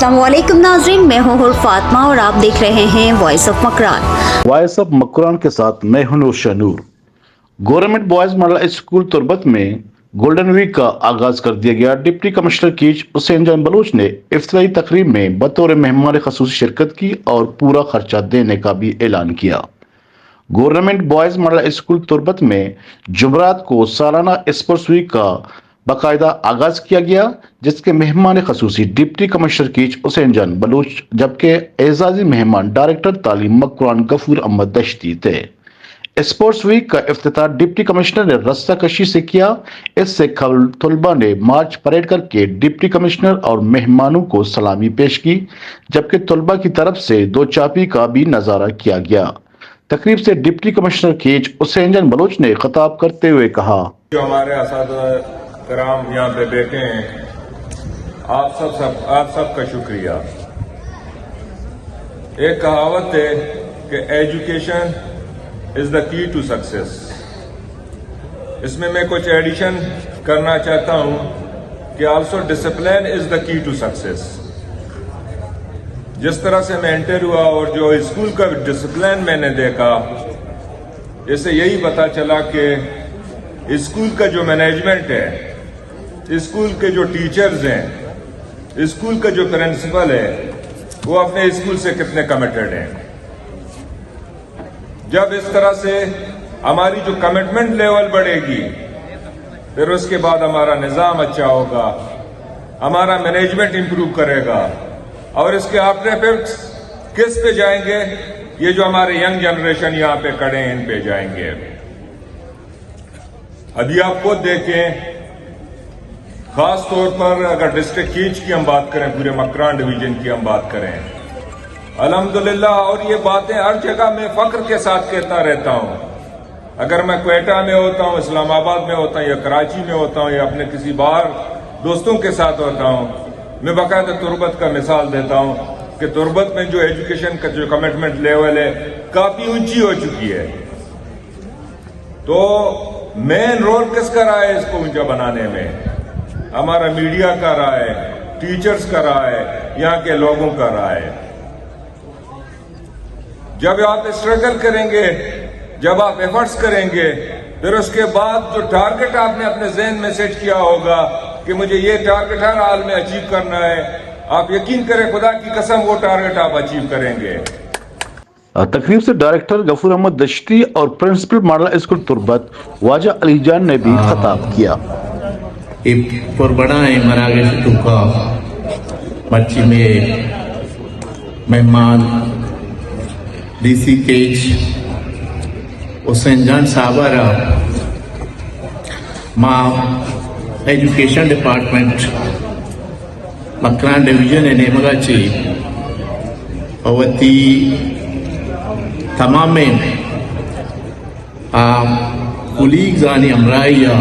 अस्सलामुअलैकुम नाज़रीन, मैं हूँ हुर फातिमा और आप देख रहे हैं voice of Makran. Voice of Makran के साथ मैं हूं नूर Shanur. Government boys model school Turbat में गोल्डन वीक का आगाज कर दिया गया। डिप्टी कमिश्नर कीच हुसैन जान बलूच ने इफ्तिताई तकरीब में बतौर मेहमान खसूसी शिरकत की और पूरा खर्चा देने का भी ऐलान किया। Government boys model school Turbat में जुमरात को सालाना स्पोर्ट्स वीक का बाकायदा आगाज किया गया, जिसके मेहमान खसूसी डिप्टी कमिश्नर कीच हुसैन जान बलूच जबकि एजाजी मेहमान डायरेक्टर तालीम मकरान गफूर अहमद दश्ती थे। स्पोर्ट्स वीक का इफ्तिताह डिप्टी कमिश्नर ने रस्सा कशी से किया। इससे कबल तलबा ने मार्च परेड करके डिप्टी कमिश्नर और मेहमानों को सलामी पेश की, जबकि तलबा की तरफ से दो चापी का भी नजारा किया गया। तकरीब से डिप्टी कमिश्नर कीच हुसैन जान बलूच ने खिताब करते हुए कहा, जो हमारे असातिज़ा कराम यहाँ पे बैठे हैं, आप सब का शुक्रिया। एक कहावत है कि education is the key to success. इसमें मैं कुछ एडिशन करना चाहता हूं कि also discipline is the key to success. जिस तरह से मैं एंटर हुआ और जो स्कूल का डिसिप्लिन मैंने देखा, इससे यही पता चला कि स्कूल का जो मैनेजमेंट है, स्कूल के जो टीचर्स हैं, स्कूल का जो प्रिंसिपल है, वो अपने स्कूल से कितने कमिटेड हैं। जब इस तरह से हमारी जो कमिटमेंट लेवल बढ़ेगी, फिर उसके बाद हमारा निजाम अच्छा होगा, हमारा मैनेजमेंट इंप्रूव करेगा और इसके आफ्टर इफेक्ट्स किस पे जाएंगे? ये जो हमारे यंग जनरेशन यहाँ पे खड़े हैं, इन पे जाएंगे। अभी आप खुद देखें, खास तौर पर अगर डिस्ट्रिक्ट कीच की हम बात करें, पूरे मकरान डिवीजन की हम बात करें, अल्हम्दुलिल्लाह, और ये बातें हर जगह मैं फख्र के साथ कहता रहता हूं। अगर मैं क्वेटा में होता हूं, इस्लामाबाद में होता हूं, या कराची में होता हूं, या अपने किसी बाहर दोस्तों के साथ होता हूं, मैं बाकायदा तुर्बत का मिसाल देता हूं कि तुर्बत में जो एजुकेशन का जो कमिटमेंट लेवल है, काफी ऊंची हो चुकी है। तो मेन रोल किसका रहा है इसको ऊंचा बनाने में? हमारा मीडिया का रहा है, टीचर्स का रहा है, यहाँ के लोगों का रहा है। जब आप स्ट्रगल करेंगे, जब आप एफर्ट्स करेंगे, फिर उसके बाद जो टारगेट आपने अपने ज़हन में सेट किया होगा कि मुझे ये टारगेट हर हाल में अचीव करना है, आप यकीन करें, खुदा की कसम, वो टारगेट आप अचीव करेंगे। तकरीब से डायरेक्टर गफूर अहमद दश्ती और प्रिंसिपल मॉडल स्कूल तुर्बत वाजा अली जान ने भी खिताब किया। por bada hai marage tuka machi में मेहमान डीसी केच हुसैन जान साहबारा मां एजुकेशन डिपार्टमेंट मकरान डिवीजन ने मगाची अवती तमाम कुलीग्स आणि अमराइया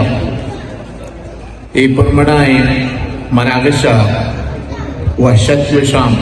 ए परमड़ाएं मरागशा व शत शाम